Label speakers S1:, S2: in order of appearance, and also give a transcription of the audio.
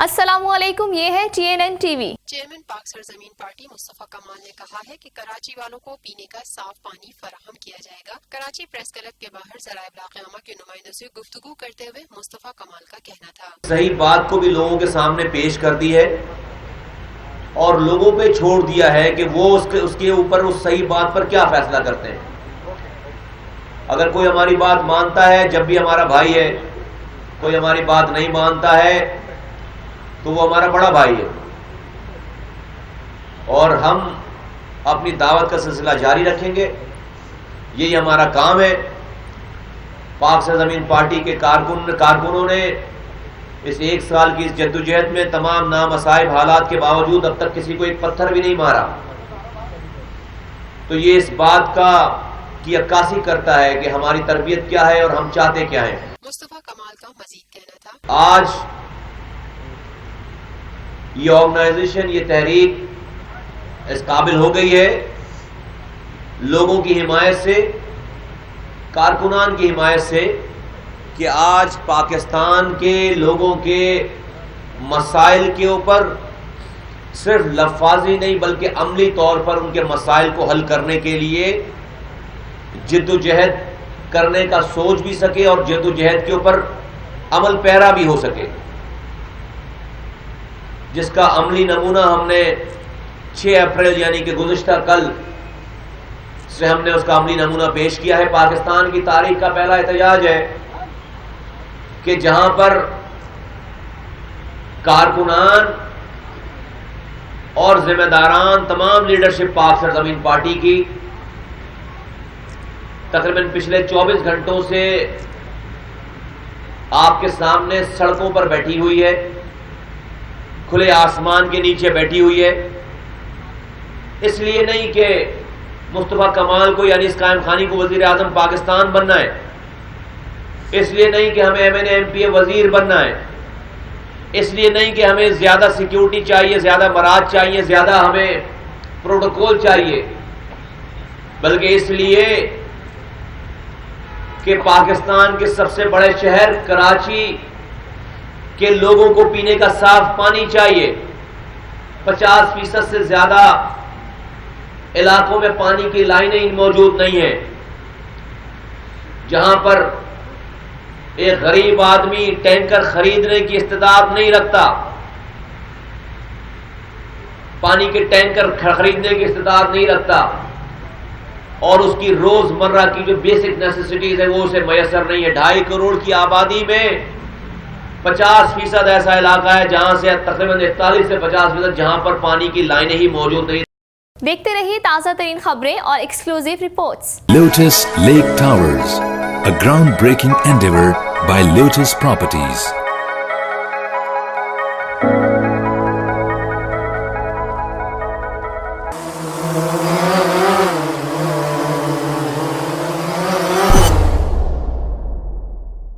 S1: السلام علیکم، یہ ہے TNN TV۔
S2: چیئرمین پاک سرزمین پارٹی مصطفی کمال نے کہا ہے کہ کراچی والوں کو پینے کا صاف پانی فراہم کیا جائے گا۔ کراچی پریس کلب کے باہرذرائع ابلاغ عامہ کے نمائندوں سے گفتگو کرتے ہوئے مصطفی کمال کا کہنا تھا،
S3: صحیح بات کو بھی لوگوں کے سامنے پیش کر دی ہے اور لوگوں پہ چھوڑ دیا ہے کہ وہ اس کے اوپر اس صحیح بات پر کیا فیصلہ کرتے ہیں۔ اگر کوئی ہماری بات مانتا ہے جب بھی ہمارا بھائی ہے، کوئی ہماری بات نہیں مانتا ہے تو وہ ہمارا بڑا بھائی ہے، اور ہم اپنی دعوت کا سلسلہ جاری رکھیں گے۔ یہی ہمارا کام ہے۔ پاک سرزمین پارٹی کے کارکنوں نے اس ایک سال کی اس جدوجہد میں تمام نامصائب حالات کے باوجود اب تک کسی کو ایک پتھر بھی نہیں مارا، تو یہ اس بات کی عکاسی کرتا ہے کہ ہماری تربیت کیا ہے اور ہم چاہتے کیا ہیں۔
S2: مصطفی کمال کا مزید کہنا تھا،
S3: آج یہ آرگنائزیشن، یہ تحریک اس قابل ہو گئی ہے لوگوں کی حمایت سے، کارکنان کی حمایت سے، کہ آج پاکستان کے لوگوں کے مسائل کے اوپر صرف لفاظی نہیں بلکہ عملی طور پر ان کے مسائل کو حل کرنے کے لیے جد و جہد کرنے کا سوچ بھی سکے اور جد و جہد کے اوپر عمل پیرا بھی ہو سکے، جس کا عملی نمونہ ہم نے 6 اپریل یعنی کہ گزشتہ کل سے ہم نے اس کا عملی نمونہ پیش کیا ہے۔ پاکستان کی تاریخ کا پہلا احتجاج ہے کہ جہاں پر کارکنان اور ذمہ داران، تمام لیڈرشپ پاک سرزمین پارٹی کی تقریباً پچھلے 24 گھنٹوں سے آپ کے سامنے سڑکوں پر بیٹھی ہوئی ہے، کھلے آسمان کے نیچے بیٹھی ہوئی ہے۔ اس لیے نہیں کہ مصطفی کمال کو یعنی اس قائم خانی کو وزیر اعظم پاکستان بننا ہے، اس لیے نہیں کہ ہمیں MNA MPA وزیر بننا ہے، اس لیے نہیں کہ ہمیں زیادہ سیکیورٹی چاہیے، زیادہ مراعات چاہیے، زیادہ ہمیں پروٹوکول چاہیے، بلکہ اس لیے کہ پاکستان کے سب سے بڑے شہر کراچی کہ لوگوں کو پینے کا صاف پانی چاہیے۔ 50% سے زیادہ علاقوں میں پانی کی لائنیں موجود نہیں ہیں، جہاں پر ایک غریب آدمی ٹینکر خریدنے کی استطاعت نہیں رکھتا، پانی کے ٹینکر خریدنے کی استطاعت نہیں رکھتا، اور اس کی روز مرہ کی جو بیسک نیسیسٹیز ہیں وہ اسے میسر نہیں ہے۔ 2.5 کروڑ کی آبادی میں 50% ایسا علاقہ ہے جہاں سے تقریباً 41 سے 50% جہاں پر پانی کی لائنیں ہی موجود نہیں۔
S1: دیکھتے رہیے تازہ ترین خبریں اور exclusive reports.
S4: Lotus Lake Towers, a groundbreaking endeavor by Lotus Properties.